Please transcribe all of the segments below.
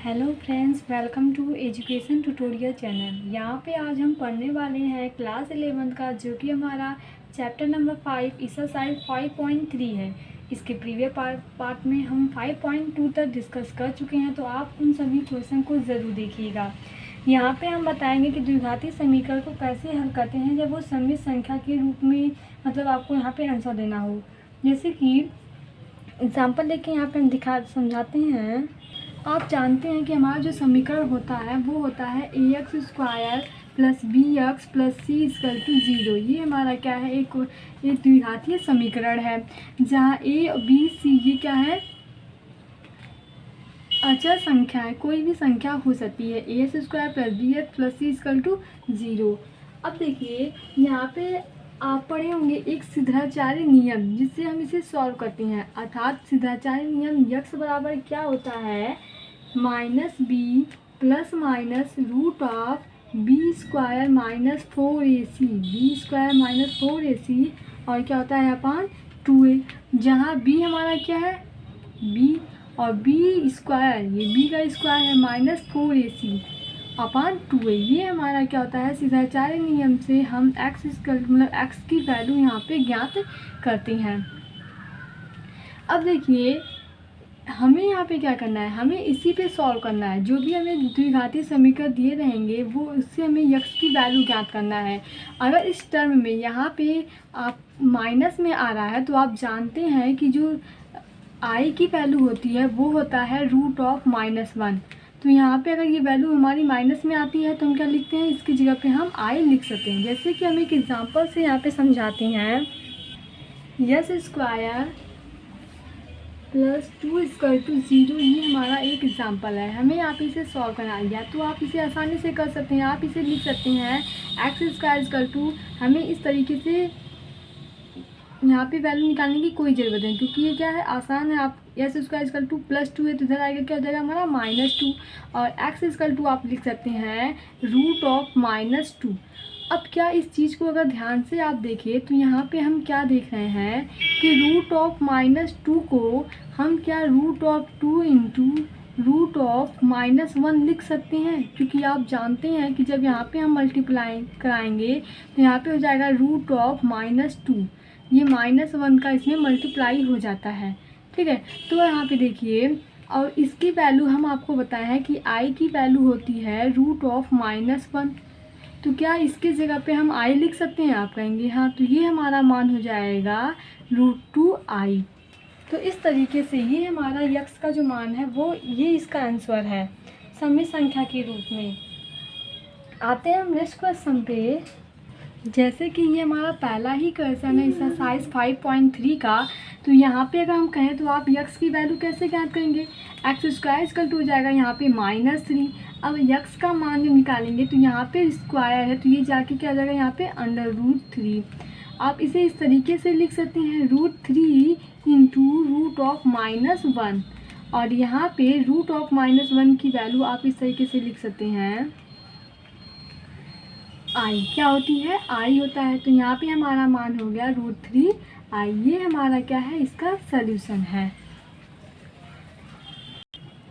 Hello friends, welcome to education tutorial channel. यहाँ पे आज हम पढ़ने वाले हैं क्लास 11 का, जो कि हमारा चैप्टर नंबर 5 एक्सरसाइज 5.3 है। इसके प्रीवियस पार्ट में हम 5.2 तक डिस्कस कर चुके हैं, तो आप उन सभी क्वेश्चन को ज़रूर देखिएगा। यहाँ पे हम बताएंगे कि द्विघाती समीकरण को कैसे हल करते हैं जब वो समित संख्या के रूप में, मतलब आपको यहाँ पे आंसर देना हो। जैसे कि एग्जाम्पल लेके यहाँ पे हम समझाते हैं। आप जानते हैं कि हमारा जो समीकरण होता है वो होता है ax² plus b x plus c equal to 0। ये हमारा क्या है, एक द्विघातीय समीकरण है जहाँ ए बी सी ये क्या है, अचर संख्या है। कोई भी संख्या हो सकती है। ax² plus b x plus c equal to 0। अब देखिए यहाँ पे आप पढ़े होंगे एक सिद्धाचार्य नियम, जिससे हम इसे सॉल्व करते हैं। अर्थात सिद्धाचार्य नियम यक्स बराबर क्या होता है, minus b plus minus root of b square minus 4ac, b square minus 4ac, और क्या होता है अपान 2a, जहाँ b हमारा क्या है, b, और b स्क्वायर, ये b का स्क्वायर है माइनस 4ac अपान 2a। ये हमारा क्या होता है, सिद्धाचार्य नियम से हम x मतलब x की वैल्यू यहाँ पे ज्ञात करते हैं। अब देखिए हमें यहाँ पे क्या करना है, हमें इसी पे सॉल्व करना है। जो भी हमें द्विघाती समीकरण दिए रहेंगे वो उससे हमें x की वैल्यू ज्ञात करना है। अगर इस टर्म में यहाँ पे आप माइनस में आ रहा है तो आप जानते हैं कि जो i की वैल्यू होती है वो होता है रूट ऑफ -1। तो यहाँ पे अगर ये वैल्यू हमारी माइनस में आती है तो हम क्या लिखते हैं, इसकी जगह पे हम i लिख सकते हैं। जैसे कि हम एक एग्जांपल से यहाँ पे समझाते हैं। x² प्लस 2 इक्वल टू 0, ये हमारा एक एग्जांपल है। हमें यहाँ पे इसे सॉल्व करना है, या तो आप इसे आसानी से कर सकते हैं, आप इसे लिख सकते हैं x² इक्वल टू, हमें इस तरीके से यहाँ पे वैल्यू निकालने की कोई ज़रूरत नहीं, क्योंकि ये क्या है, आसान है। आप x² इक्वल टू प्लस 2 है तो इधर आएगा क्या हो जाएगा हमारा -2, और x इक्वल टू आप लिख सकते हैं रूट ऑफ -2। अब क्या इस चीज़ को अगर ध्यान से आप देखें तो यहाँ पे हम क्या देख रहे हैं कि रूट ऑफ -2 को हम क्या root of 2 into root of -1 लिख सकते हैं, क्योंकि आप जानते हैं कि जब यहाँ पे हम मल्टीप्लाई कराएंगे तो यहाँ पे हो जाएगा रूट ऑफ -2, ये -1 का इसमें मल्टीप्लाई हो जाता है। ठीक है, तो यहाँ पे देखिए, और इसकी वैल्यू हम आपको बताए हैं कि i की वैल्यू होती है रूट ऑफ -1। तो क्या इसके जगह पे हम i लिख सकते हैं, आप कहेंगे हाँ, तो ये हमारा मान हो जाएगा √2i। तो इस तरीके से ये हमारा यक्स का जो मान है वो ये इसका आंसर है समित संख्या के रूप में। आते हैं हम नेक्स्ट क्वेश्चन पे। जैसे कि ये हमारा पहला ही क्वेश्चन है एक्सरसाइज 5.3 का। तो यहाँ पे अगर हम कहें तो आप यक्स की वैल्यू कैसे ज्ञात करेंगे, x² इक्वल टू हो जाएगा यहाँ पे -3। अब यक्स का मान जब निकालेंगे तो यहाँ पे स्क्वायर है तो ये जाके क्या आ जाएगा यहाँ पे √3। आप इसे इस तरीके से लिख सकते हैं √3 इंटू रूट ऑफ -1, और यहाँ पे रूट ऑफ -1 की वैल्यू आप इस तरीके से लिख सकते हैं i, क्या होती है, i होता है। तो यहाँ पे हमारा मान हो गया √3i। ये हमारा क्या है, इसका सल्यूशन है।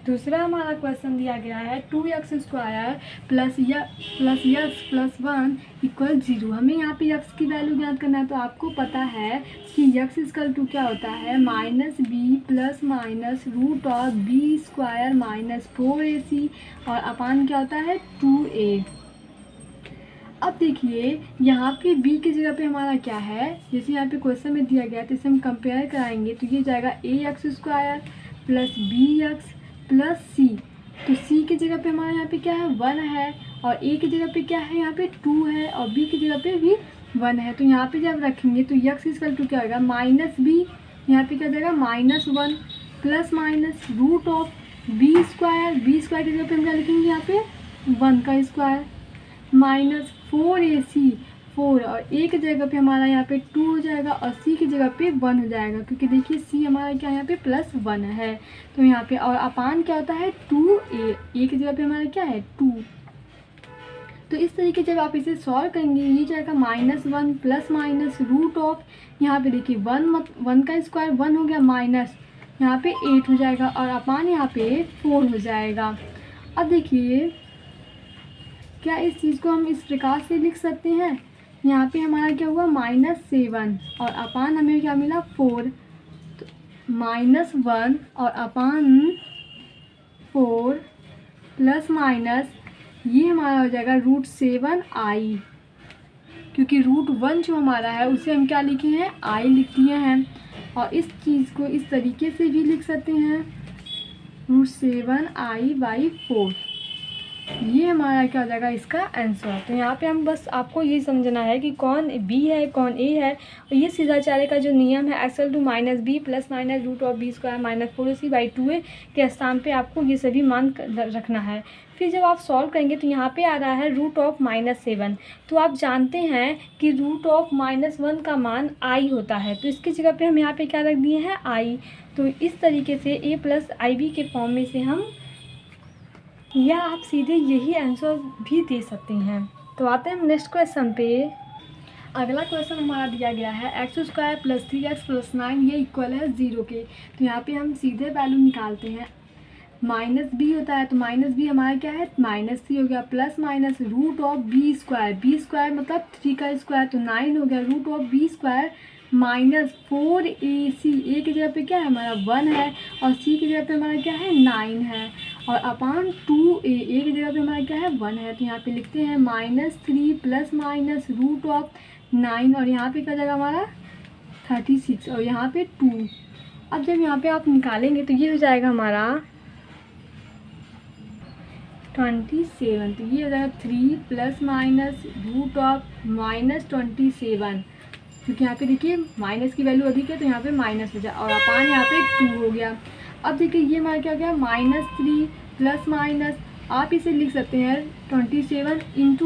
दूसरा हमारा क्वेश्चन दिया गया है 2x² plus x plus 1 equal 0। हमें यहाँ पे यक्स की वैल्यू ज्ञात करना है। तो आपको पता है कि यक्स इक्वल टू क्या होता है, -b plus minus root of b square minus 4ac, और अपान क्या होता है 2a। अब देखिए यहाँ पे b की जगह पे हमारा क्या है, जैसे यहाँ पे क्वेश्चन में दिया गया तो इसे हम कंपेयर कराएंगे तो ये जाएगा ax² plus bx plus c। तो c की जगह पे हमारा यहाँ पे क्या है 1 है, और a की जगह पे क्या है यहाँ पे 2 है, और b की जगह पे भी 1 है। तो यहाँ पे जब रखेंगे तो x इक्वल टू क्या होगा -b, यहाँ पे क्या हो जाएगा -1 plus minus root of b square की जगह पे हम क्या लिखेंगे यहाँ पे 1 का स्क्वायर माइनस 4ac, 4, और a की जगह पे हमारा यहाँ पे 2 हो जाएगा, और c की जगह पे 1 हो जाएगा, क्योंकि देखिए c हमारा क्या यहाँ पे +1 है। तो यहाँ पे और अपान क्या होता है 2a, a की जगह पे हमारा क्या है 2। तो इस तरीके जब आप इसे सॉल्व करेंगे ये जाएगा -1 प्लस माइनस रूट ऑफ, यहाँ पे देखिए 1 का स्क्वायर 1 हो गया, माइनस यहाँ पे 8 हो जाएगा, और अपान यहाँ पे 4 हो जाएगा। अब देखिए क्या इस चीज़ को हम इस प्रकार से लिख सकते हैं, यहाँ पे हमारा क्या हुआ -7 और अपान हमें क्या मिला 4, तो -1 और अपान 4 प्लस माइनस ये हमारा हो जाएगा √7i, क्योंकि √1 जो हमारा है उसे हम क्या लिखे हैं i लिख दिए हैं। और इस चीज़ को इस तरीके से भी लिख सकते हैं √7i/4, ये हमारा क्या हो जाएगा इसका आंसर। तो यहाँ पे हम बस आपको ये समझना है कि कौन b है कौन a है, और ये सीधाचार्य का जो नियम है x = -b plus minus √b² - 4ac/2a के स्थान पे आपको ये सभी मान रखना है। फिर जब आप सॉल्व करेंगे तो यहाँ पे आ रहा है √7, तो आप जानते हैं कि √1 का मान i होता है, तो इसकी जगह पे हम यहाँ पे क्या रख दिए हैं i। तो इस तरीके से a + ib के फॉर्म में से हम, या आप सीधे यही आंसर भी दे सकते हैं। तो आते हैं हम नेक्स्ट क्वेश्चन पे। अगला क्वेश्चन हमारा दिया गया है x² + 3x + 9 ये इक्वल है 0 के। तो यहाँ पे हम सीधे वैल्यू निकालते हैं, -b होता है तो -b हमारा क्या है -3 हो गया, प्लस माइनस √b² मतलब 3 का स्क्वायर तो 9 हो गया, √b² - 4ac, a की जगह पे क्या है हमारा 1 है और c की जगह पे हमारा क्या है 9 है, और अपान 2a, a की जगह पे हमारा क्या है 1 है। तो यहाँ पे लिखते हैं -3 प्लस माइनस √9 और यहाँ पे क्या जाएगा हमारा 36 और यहाँ पे 2। अब जब यहाँ पे आप निकालेंगे तो ये हो जाएगा हमारा 27, तो ये हो जाएगा 3 प्लस माइनस √27, क्योंकि यहाँ पे देखिए माइनस की वैल्यू अधिक है तो यहाँ पे माइनस हो जाए, और अपान यहाँ पे 2 हो गया। अब देखिए ये हमारा क्या हो गया -3 प्लस माइनस, आप इसे लिख सकते हैं 27 ×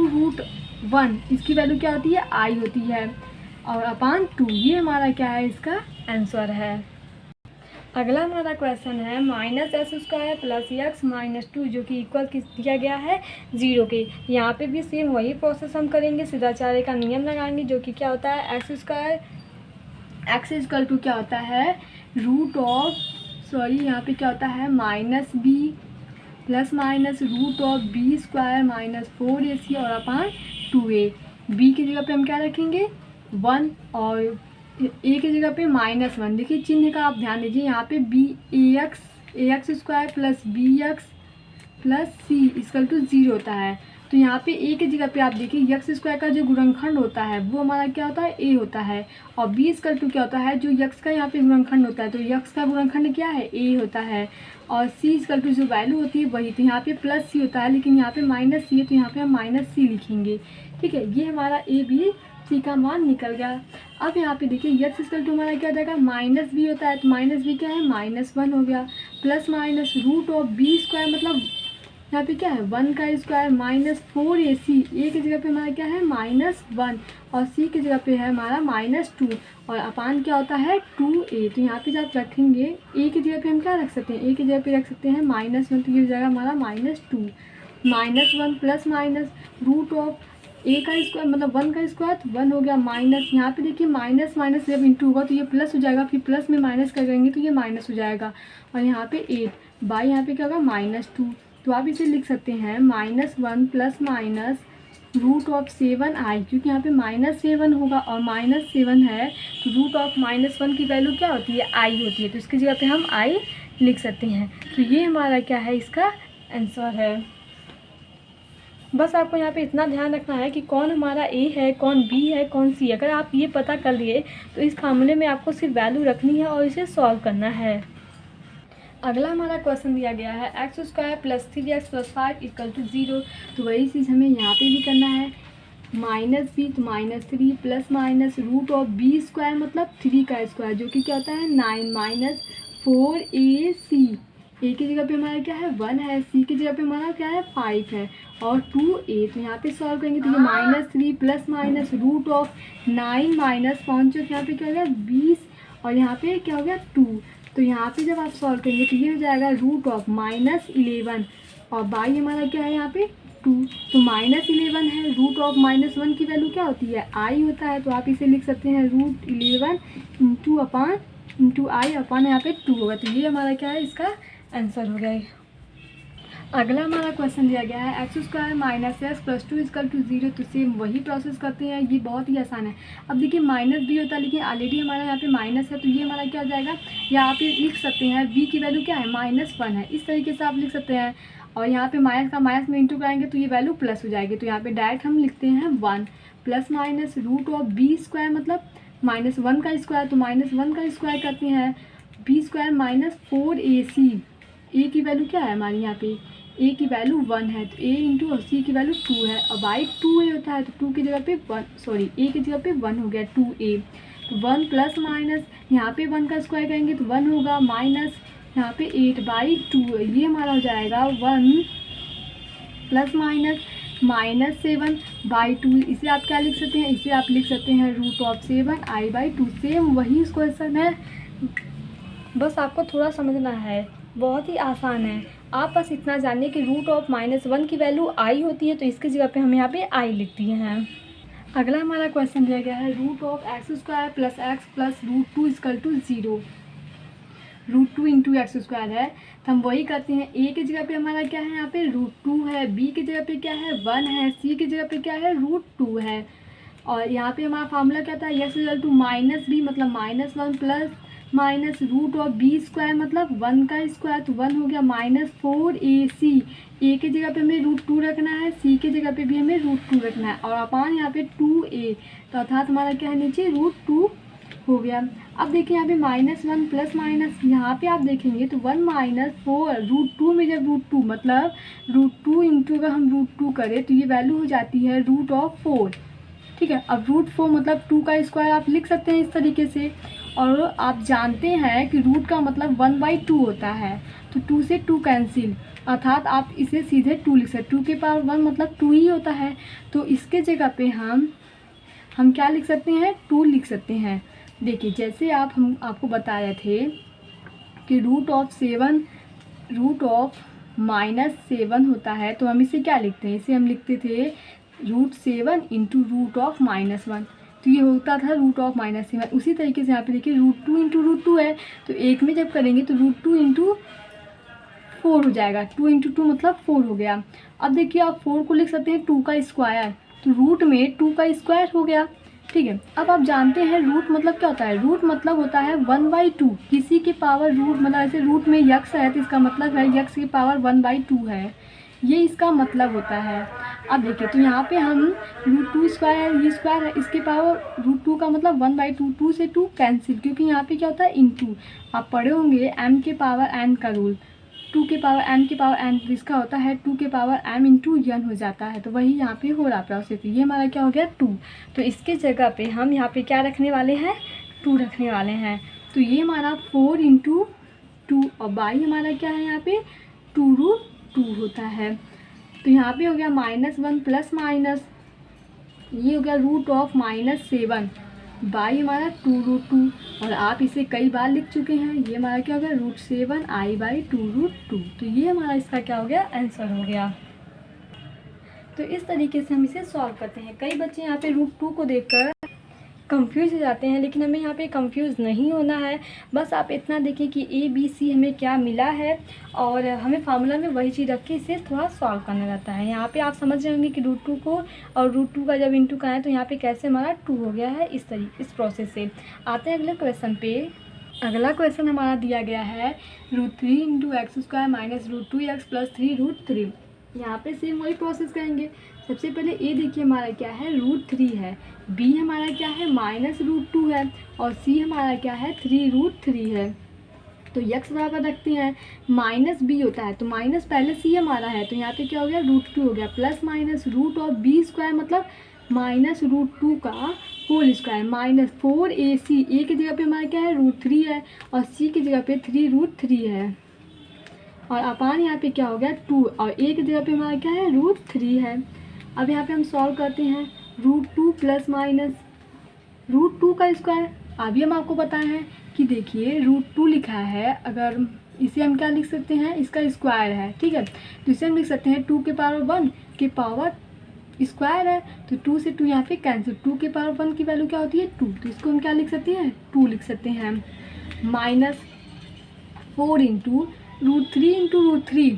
√1, इसकी वैल्यू क्या होती है i होती है, और अपान 2, ये हमारा क्या है इसका आंसर है। अगला हमारा क्वेश्चन है -s² + x - 2 जो कि इक्वल किस दिया गया है 0 के। यहाँ पे भी सेम वही प्रोसेस हम करेंगे, सीधाचार्य का नियम लगाएंगे जो कि क्या होता है x² = क्या होता है यहाँ पे क्या होता है -b plus minus √b² - 4ac और अपान 2a। b की जगह पे हम क्या रखेंगे 1 और a की जगह पे -1। देखिए चिन्ह का आप ध्यान दीजिए, यहाँ पे ax² + bx + c = 0 होता है, तो यहाँ पे a की जगह पे आप देखिए x² का जो गुणनखंड होता है वो हमारा क्या होता है a होता है, और b = क्या होता है जो x का यहाँ पे गुणनखंड होता है, तो x का गुणनखंड क्या है a होता है, और c = जो वैल्यू होती है वही, तो यहाँ पे +c होता है लेकिन यहाँ पे -c है तो यहाँ पे हम -c लिखेंगे। ठीक है, ये हमारा a b c का मान निकल गया। अब यहाँ पे देखिए x = हमारा क्या हो जाएगा -b होता है, तो -b क्या है -1 हो गया, प्लस माइनस √b² मतलब यहाँ पे क्या है 1 का स्क्वायर -4ac, a की जगह पे हमारा क्या है -1 और c की जगह पे है हमारा -2 और अपान क्या होता है 2a। तो यहाँ पे जब रखेंगे a की जगह पे हम क्या रख सकते हैं, a की जगह पे रख सकते हैं -1, तो ये हो जाएगा हमारा -2 -1 प्लस माइनस √a का स्क्वायर मतलब 1 का स्क्वायर तो 1 हो गया, माइनस यहाँ पे देखिए माइनस माइनस जब इंटू होगा तो ये प्लस हो जाएगा, फिर प्लस में माइनस करेंगे तो ये माइनस हो जाएगा, और यहाँ पे 8 बाई यहाँ पे क्या होगा -2, तो आप इसे लिख सकते हैं -1 प्लस माइनस √7i, क्योंकि यहाँ पे -7 होगा और -7 है तो √-1 की वैल्यू क्या होती है i होती है, तो इसकी जगह पे हम i लिख सकते हैं। तो ये हमारा क्या है इसका आंसर है। बस आपको यहाँ पे इतना ध्यान रखना है कि कौन हमारा a है, कौन b है, कौन c। अगर आप ये पता कर लिए तो इस फार्मूले में आपको सिर्फ वैल्यू रखनी है और इसे सॉल्व करना है। अगला हमारा क्वेश्चन दिया गया है x² + 3x + 5 = 0, तो वही चीज़ हमें यहाँ पे भी करना है, -b तो -3 प्लस माइनस √b² मतलब 3 का स्क्वायर जो कि क्या होता है 9 -4ac, a की जगह पे हमारा क्या है 1 है, c की जगह पे हमारा क्या है 5 है और 2a। तो यहाँ पे सॉल्व करेंगे तो ये -3 प्लस माइनस √9 - 5 यहाँ पे क्या हो गया 20 और यहाँ पे क्या हो गया 2। तो यहाँ पे जब आप सॉल्व करेंगे तो ये हो जाएगा √11 और बाई हमारा क्या है यहाँ पे 2, तो -11 है, √1 की वैल्यू क्या होती है i होता है, तो आप इसे लिख सकते हैं √11 × i अपान यहाँ पे 2 होगा, तो ये हमारा क्या है इसका आंसर हो गया। अगला हमारा क्वेश्चन दिया गया है x square minus x plus two equal to 0। तो सेम वही प्रोसेस करते हैं, ये बहुत ही आसान है। अब देखिए माइनस भी होता है लेकिन ऑलरेडी हमारा यहाँ पे माइनस है, तो ये हमारा क्या हो जाएगा, या आप ये लिख सकते हैं v की वैल्यू क्या है -1 है, इस तरीके से आप लिख सकते हैं। और यहाँ पे माइनस का माइनस में इंटू कराएंगे तो ये वैल्यू प्लस हो जाएगी, तो यहाँ पे डायरेक्ट हम लिखते हैं 1 plus minus root of b square मतलब -1 का स्क्वायर, तो -1 का स्क्वायर करते हैं बी स्क्वायर -4ac। ए की वैल्यू क्या है हमारी यहाँ पे, ए की वैल्यू 1 है तो ए इंटू सी की वैल्यू 2 है, और बाई 2a होता है तो 2 की जगह पे 1 सॉरी ए की जगह पे 1 हो गया 2a। तो 1 प्लस माइनस यहाँ पे 1 का स्क्वायर करेंगे तो 1 होगा माइनस यहाँ पे 8/2, ये हमारा हो जाएगा 1 प्लस माइनस -7/2। इसे आप क्या लिख सकते हैं, इसे आप लिख सकते हैं √7i/2। सेम वही क्वेश्चन है, बस आपको थोड़ा समझना है, बहुत ही आसान है। आप बस इतना जानिए कि √1 की वैल्यू आई होती है, तो इसकी जगह पे हम यहाँ पे आई लिख दिए हैं। अगला हमारा क्वेश्चन दिया गया है √x² + x + √2 = 0। √2 into x square है, तो हम वही करते हैं। ए की जगह पे हमारा क्या है यहाँ पे √2 है, बी की जगह पे क्या है 1 है, सी की जगह पे क्या है √2 है। और यहाँ पे हमारा फार्मूला क्या था, x = -b मतलब -1 plus minus root of b square मतलब 1 का स्क्वायर, तो 1 हो गया -4ac। ए की जगह पे हमें √2 रखना है, सी की जगह पे भी हमें √2 रखना है, और अपान यहाँ पे 2a, तो अर्थात हमारा क्या है नीचे √2 हो गया। अब देखिए यहाँ पे -1 प्लस माइनस, यहाँ पे आप देखेंगे तो 1 - 4 √2 में जब √2 मतलब √2 इंटू अगर हम √2 करें तो ये वैल्यू हो जाती है √4। ठीक है, अब √4 मतलब 2 का स्क्वायर आप लिख सकते हैं इस तरीके से। और आप जानते हैं कि रूट का मतलब 1/2 होता है, तो 2 से 2 कैंसिल, अर्थात आप इसे सीधे 2 लिख सकते हैं। 2 के पावर 1 मतलब 2 ही होता है, तो इसके जगह पे हम क्या लिख सकते हैं 2 लिख सकते हैं। देखिए जैसे हम आपको बता रहे थे कि √−7 होता है, तो हम इसे क्या लिखते हैं, इसे हम लिखते थे √7 इंटू √−1, तो ये होता था √−7। उसी तरीके से यहाँ पे देखिए √2 इंटू √2 है, तो एक में जब करेंगे तो √2 इंटू 4 हो जाएगा, 2 इंटू 2 मतलब 4 हो गया। अब देखिए आप 4 को लिख सकते हैं 2 का स्क्वायर, तो रूट में 2 का स्क्वायर हो गया। ठीक है, अब आप जानते हैं रूट मतलब क्या होता है, रूट मतलब होता है 1/2, किसी की पावर रूट मतलब ऐसे रूट में यक्स है तो इसका मतलब है यक्स की पावर 1/2 है, ये इसका मतलब होता है। अब देखिए तो यहाँ पे हम √2 स्क्वायर है, ये स्क्वायर है, इसके पावर √2 का मतलब 1/2, 2 से 2 कैंसिल, क्योंकि यहाँ पे क्या होता है इंटू, आप पढ़े होंगे m के पावर n का रूल, 2 के पावर m के पावर n, इसका होता है 2 के पावर m इंटू n हो जाता है, तो वही यहाँ पे हो रहा प्रोसेस। ये हमारा क्या हो गया 2, तो इसके जगह पे हम यहाँ पे क्या रखने वाले हैं 2 रखने वाले हैं, तो ये हमारा 4 इंटू 2, और बाई हमारा क्या है यहाँ पे 2√2 होता है। तो यहाँ पे हो गया -1 प्लस माइनस, ये हो गया √−7 बाई हमारा 2√2, और आप इसे कई बार लिख चुके हैं, ये हमारा क्या हो गया √7i/2√2। तो ये हमारा इसका क्या हो गया आंसर हो गया। तो इस तरीके से हम इसे सॉल्व करते हैं। कई बच्चे यहाँ पे √2 को देखकर कंफ्यूज हो जाते हैं, लेकिन हमें यहाँ पे कंफ्यूज नहीं होना है। बस आप इतना देखिए कि ABC हमें क्या मिला है, और हमें फार्मूला में वही चीज़ रख के इसे थोड़ा सॉल्व करना रहता है। यहाँ पे आप समझ रहे होंगे कि √2 को और √2 का जब इंटू कराएं तो यहाँ पे कैसे हमारा 2 हो गया है, इस प्रोसेस से। आते हैं अगले क्वेश्चन पे। अगला क्वेश्चन हमारा दिया गया है √3 इंटू x² - √2x + 3√3। यहाँ पे सेम वही प्रोसेस करेंगे। सबसे पहले ए देखिए हमारा क्या है √3 है, बी हमारा क्या है -√2 है, और सी हमारा क्या है 3√3 है। तो यक्स बराबर रखते हैं, माइनस बी होता है तो माइनस पहले सी हमारा है, तो यहाँ पे क्या हो गया √2 हो गया, plus minus root of b square मतलब -√2 का होल स्क्वायर -4ac। ए की जगह पे हमारा क्या है √3 है, और सी की जगह पे 3√3 है, और अपान यहाँ पे क्या हो गया 2, और ए की जगह पे हमारा क्या है √3 है। अब यहाँ पे हम सॉल्व करते हैं √2 प्लस माइनस √2 का स्क्वायर। अभी हम आपको बताए हैं कि देखिए √2 लिखा है, अगर इसे हम क्या लिख सकते हैं इसका स्क्वायर है, ठीक है, तो इसे हम लिख सकते हैं 2 के पावर 1 के पावर स्क्वायर है, तो 2 से 2 यहाँ पे कैंसिल, 2 के पावर 1 की वैल्यू क्या होती है 2, तो इसको हम क्या लिख सकते हैं 2 लिख सकते हैं। -4 इंटू √3 इंटू √3,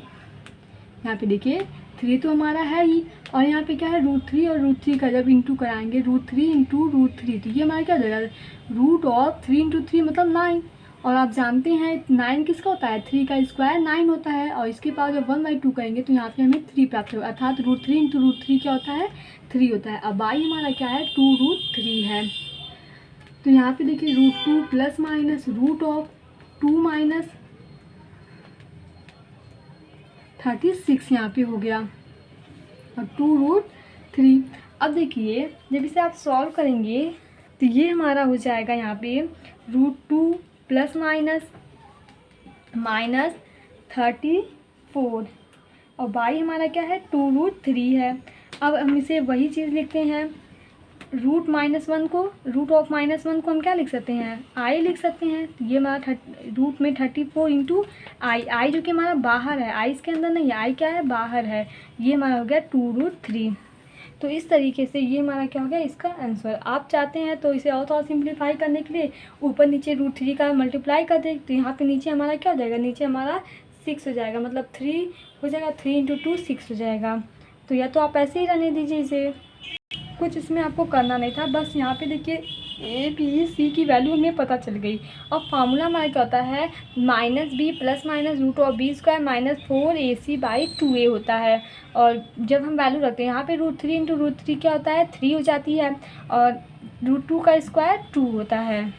यहाँ पे देखिए 3 तो हमारा है ही, और यहाँ पे क्या है √3, और √3 का जब इंटू कराएंगे √3 इंटू √3 तो ये हमारा क्या हो जाएगा, √3 इंटू 3 मतलब 9। और आप जानते हैं 9 किसका होता है, 3 का स्क्वायर 9 होता है, और इसके पास जब 1/2 करेंगे तो यहाँ पे हमें 3 प्राप्त होगा, अर्थात √3 इंटू √3 क्या होता है, 3 होता है। अब y हमारा क्या है, 2√3 है। तो यहाँ पे देखिए √2 प्लस माइनस √2 माइनस 36 यहाँ पे हो गया, और 2√3। अब देखिए जब इसे आप सॉल्व करेंगे तो ये हमारा हो जाएगा यहाँ पे √2 प्लस माइनस -34, और y हमारा क्या है, 2√3 है। अब हम इसे वही चीज़ लिखते हैं, √-1 को, √(-1) को हम क्या लिख सकते हैं, i लिख सकते हैं। तो ये हमारा रूट में 34 इंटू आई जो कि हमारा बाहर है, आई इसके अंदर नहीं है, आई क्या है, बाहर है। ये हमारा हो गया 2√3। तो इस तरीके से ये हमारा क्या हो गया, इसका आंसर। आप चाहते हैं तो इसे और थोड़ा सिंप्लीफाई करने के लिए ऊपर नीचे √3 का मल्टीप्लाई कर दें, तो यहाँ पे नीचे हमारा क्या हो जाएगा, नीचे हमारा 6 हो जाएगा, मतलब 3 हो जाएगा, 3 इंटू 2 6 हो जाएगा। तो या तो आप ऐसे ही रहने दीजिए इसे, कुछ इसमें आपको करना नहीं था, बस यहाँ पे देखिए ए बी सी की वैल्यू हमें पता चल गई। और फार्मूला हमारा क्या होता है, -b प्लस माइनस √(b²-4ac/2a होता है। और जब हम वैल्यू रखते हैं यहाँ पे √3 इंटू √3 क्या होता है, 3 हो जाती है, और √2 का स्क्वायर 2 होता है।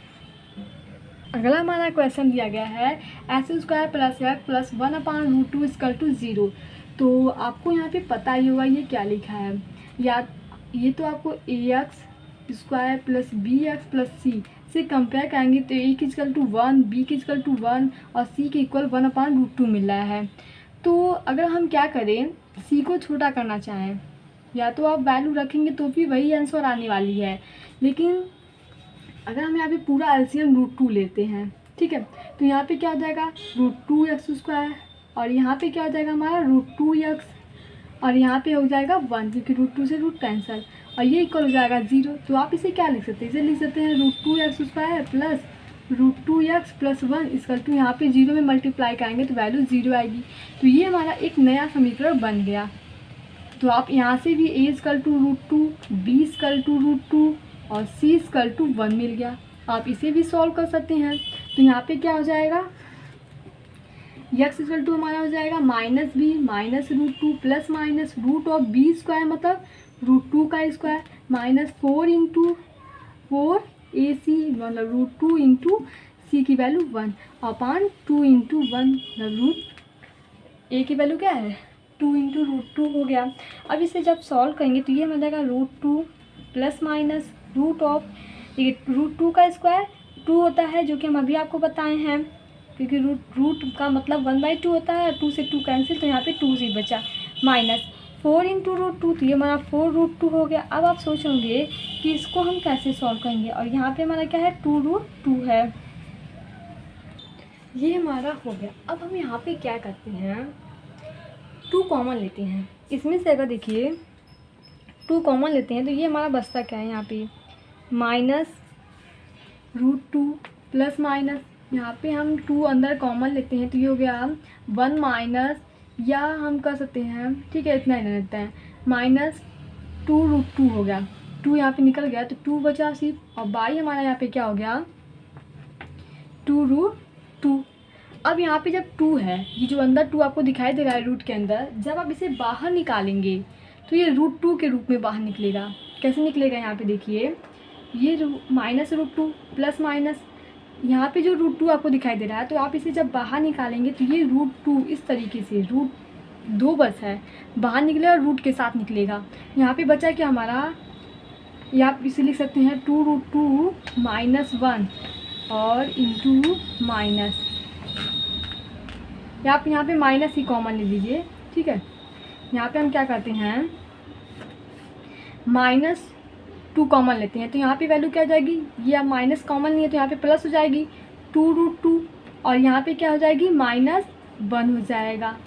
अगला हमारा क्वेश्चन दिया गया है x² + x + 1/√2 = 0। तो आपको यहाँ पे पता ही होगा ये क्या लिखा है, या ये तो आपको ax² + bx + c से कंपेयर करेंगे तो a = 1, b = 1 और c के इक्वल 1/√2 मिल रहा है। तो अगर हम क्या करें, c को छोटा करना चाहें, या तो आप वैल्यू रखेंगे तो भी वही आंसर आने वाली है, लेकिन अगर हम यहाँ पे पूरा एलसीएम √2 लेते हैं, ठीक है, तो यहाँ पे क्या हो जाएगा, √2x², और यहाँ पे क्या हो जाएगा हमारा √2x, और यहाँ पे हो जाएगा 1, क्योंकि √2 से रूट कैंसिल, और ये इक्वल हो जाएगा 0। तो आप इसे क्या लिख सकते हैं, इसे लिख सकते हैं √2x² प्लस √2x + 1 = यहाँ पे 0 में मल्टीप्लाई करेंगे तो वैल्यू 0 आएगी। तो ये हमारा एक नया समीकरण बन गया। तो आप यहाँ से भी a = √2, b = √2 और c = 1 मिल गया। आप इसे भी सॉल्व कर सकते हैं। तो यहाँ पे क्या हो जाएगा, x = हमारा हो जाएगा -b -√2 प्लस माइनस √(b²) मतलब √2 का स्क्वायर -4 इंटू 4ac मतलब √2 इंटू c की वैल्यू 1 अपान 2 इंटू 1 मतलब a की वैल्यू क्या है, 2 इंटू √2 हो गया। अब इसे जब सॉल्व करेंगे तो ये मिल जाएगा √2 प्लस माइनस √2 का स्क्वायर 2 होता है, जो कि हम अभी आपको बताए हैं, क्योंकि रूट का मतलब 1/2 होता है, 2 से 2 कैंसिल, तो यहाँ पे 2 से बचा, -4 इंटू √2, तो ये हमारा 4√2 हो गया। अब आप सोचोगे कि इसको हम कैसे सॉल्व करेंगे, और यहाँ पे हमारा क्या है, 2√2 है, ये हमारा हो गया। अब हम यहाँ पे क्या करते हैं, 2 कॉमन लेते हैं। इसमें से अगर देखिए 2 कॉमन लेते हैं तो ये हमारा बचता क्या है, यहाँ पे -√2 प्लस माइनस, यहाँ पे हम 2 अंदर कॉमन लेते हैं तो ये हो गया 1 माइनस, या हम कर सकते हैं, ठीक है इतना ही ले लेते हैं, -2√2 हो गया, 2 यहाँ पे निकल गया तो 2 बचा सिर्फ, और बाई हमारा यहाँ पे क्या हो गया 2√2। अब यहाँ पे जब 2 है, ये जो अंदर 2 आपको दिखाई दे रहा है रूट के अंदर, जब आप इसे बाहर निकालेंगे तो ये √2 के रूप में बाहर निकलेगा। कैसे निकलेगा, यहाँ पे देखिए ये -√2 प्लस माइनस, यहाँ पे जो √2 आपको दिखाई दे रहा है, तो आप इसे जब बाहर निकालेंगे तो ये √2 इस तरीके से √2 बस है, बाहर निकलेगा और रूट के साथ निकलेगा। यहाँ पे बचा क्या हमारा, या आप इसे लिख सकते हैं 2√2 -1 और इंटू माइनस, या आप यहाँ पे माइनस ही कॉमन ले लीजिए, ठीक है। यहाँ पे हम क्या करते हैं, -2 कॉमन लेते हैं, तो यहाँ पे वैल्यू क्या हो जाएगी, ये अब माइनस कॉमन नहीं है तो यहाँ पे प्लस हो जाएगी 2√2, और यहाँ पे क्या हो जाएगी -1 हो जाएगा,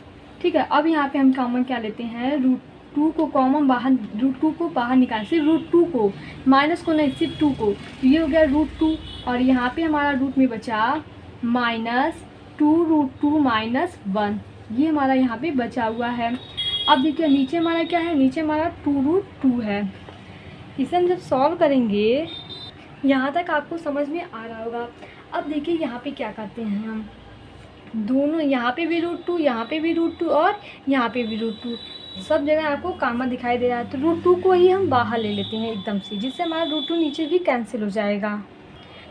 ठीक है। अब यहाँ पे हम कॉमन क्या लेते हैं, √2 को कॉमन बाहर, √2 को बाहर निकाल, सिर्फ √2 को, माइनस को नहीं, सिर्फ 2 को, तो ये हो गया √2, और यहाँ पे हमारा रूट में बचा -2√2 -1, ये हमारा यहाँ पे बचा हुआ है। अब देखिए नीचे हमारा क्या है, नीचे हमारा 2√2 है। इसे हम जब सॉल्व करेंगे, यहाँ तक आपको समझ में आ रहा होगा। अब देखिए यहाँ पे क्या करते हैं हम, दोनों यहाँ पे भी √2, यहाँ पे भी √2 और यहाँ पे भी √2, सब जगह आपको कामा दिखाई दे रहा है। तो √2 को ही हम बाहर ले लेते हैं एकदम से, जिससे हमारा √2 नीचे भी कैंसिल हो जाएगा।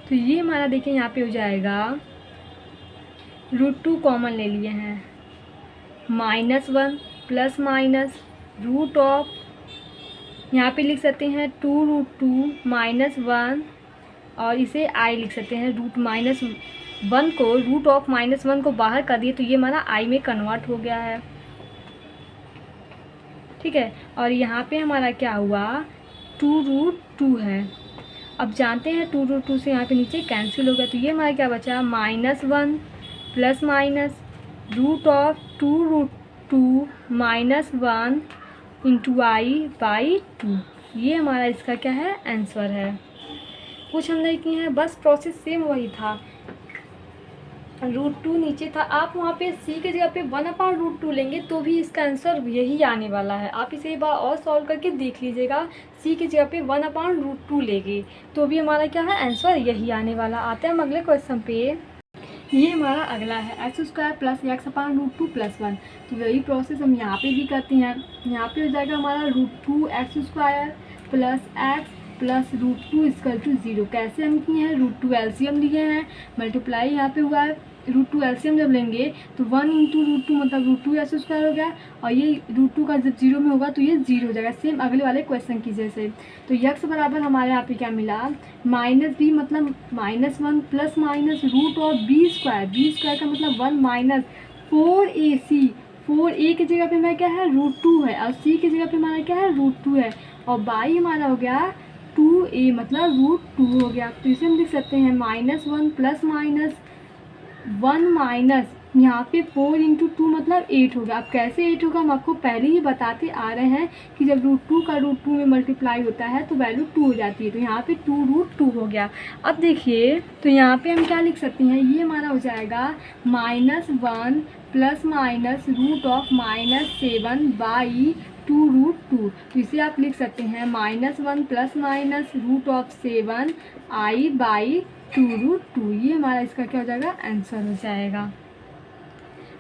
तो ये हमारा देखिए यहाँ पे हो जाएगा, √2 कॉमन ले लिए हैं, -1 प्लस माइनस रूट ऑफ, यहाँ पे लिख सकते हैं 2√2 -1, और इसे आई लिख सकते हैं। √-1 को, √(-1) को बाहर कर दिए तो ये हमारा आई में कन्वर्ट हो गया है, ठीक है। और यहाँ पे हमारा क्या हुआ, 2√2 है। अब जानते हैं 2√2 से यहाँ पे नीचे कैंसिल हो गया, तो ये हमारा क्या बचा, -1 प्लस माइनस √2√2 -1 इंटू i/2। ये हमारा इसका क्या है, आंसर है। कुछ हम नहीं किए हैं, बस प्रोसेस सेम वही था। √2 नीचे था, आप वहाँ पे c के जगह पे 1/√2 लेंगे तो भी इसका आंसर यही आने वाला है। आप इसे एक बार और सॉल्व करके देख लीजिएगा, c की जगह पे 1/√2 लेंगे तो भी हमारा क्या है, आंसर यही आने वाला। आते हैं हम अगले क्वेश्चन पे। ये हमारा अगला है x² + x/√2 + 1। तो वही प्रोसेस हम यहाँ पे भी करते हैं। यहाँ पे हो जाएगा हमारा √2x² + x + √2 = 0। कैसे हम किए हैं, √2 एलसीएम लिए हैं, मल्टीप्लाई यहाँ पे हुआ है। √2 एलसीएम जब लेंगे तो 1 × √2 मतलब √2x² हो गया, और ये √2 का जब 0 में होगा तो ये 0 हो जाएगा, सेम अगले वाले क्वेश्चन की जैसे। तो x बराबर हमारे यहाँ पे क्या मिला, -b मतलब -1 प्लस माइनस √(b²) का मतलब 1 - 4ac। 4a की जगह पे हमारा क्या है, √2 है, और c की जगह पे हमारा क्या है, √2 है, और बाई हमारा हो गया 2a मतलब √2 हो गया। तो इसे हम लिख सकते हैं -1 प्लस माइनस 1 माइनस, यहाँ पे 4 × 2 मतलब 8 होगा। अब कैसे 8 होगा हम आपको पहले ही बताते आ रहे हैं कि जब √2 का √2 में मल्टीप्लाई होता है तो वैल्यू 2 हो जाती है। तो यहाँ पे 2√2 हो गया। अब देखिए तो यहाँ पे हम क्या लिख सकते हैं, ये हमारा हो जाएगा -1 प्लस माइनस √(-7/2√2)। तो इसे आप लिख सकते हैं -1 प्लस माइनस √(7i/2√2। ये हमारा इसका क्या हो जाएगा, आंसर हो जाएगा।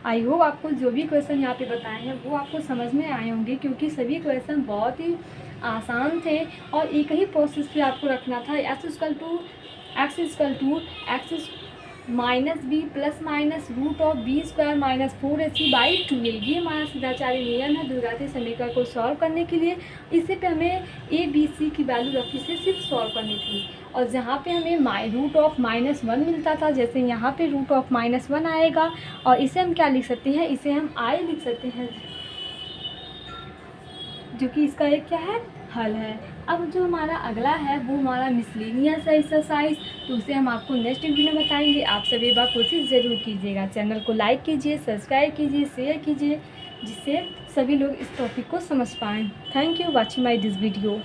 आई होप आपको जो भी क्वेश्चन यहाँ पे बताए हैं वो आपको समझ में आए होंगे, क्योंकि सभी क्वेश्चन बहुत ही आसान थे और एक ही प्रोसेस पे आपको रखना था। x -b plus minus √(b²-4ac/2a। ये हमारा सीधाचारी नियम है द्विघाती समीकरण को सॉल्व करने के लिए। इसी पे हमें a b c की वैल्यू रखी से सिर्फ सॉल्व करनी थी, और जहाँ पे हमें √(-1) मिलता था, जैसे यहाँ पे √(-1) आएगा, और इसे हम क्या लिख सकते हैं, इसे हम i लिख सकते हैं, जो कि इसका एक क्या है, हल है। अब जो हमारा अगला है वो हमारा मिसलेनियस एक्सरसाइज, तो उसे हम आपको नेक्स्ट वीडियो में बताएंगे। आप सभी एक बार कोशिश ज़रूर कीजिएगा, चैनल को लाइक कीजिए, सब्सक्राइब कीजिए, शेयर कीजिए, जिससे सभी लोग इस टॉपिक को समझ पाएँ। Thank you watching my this video.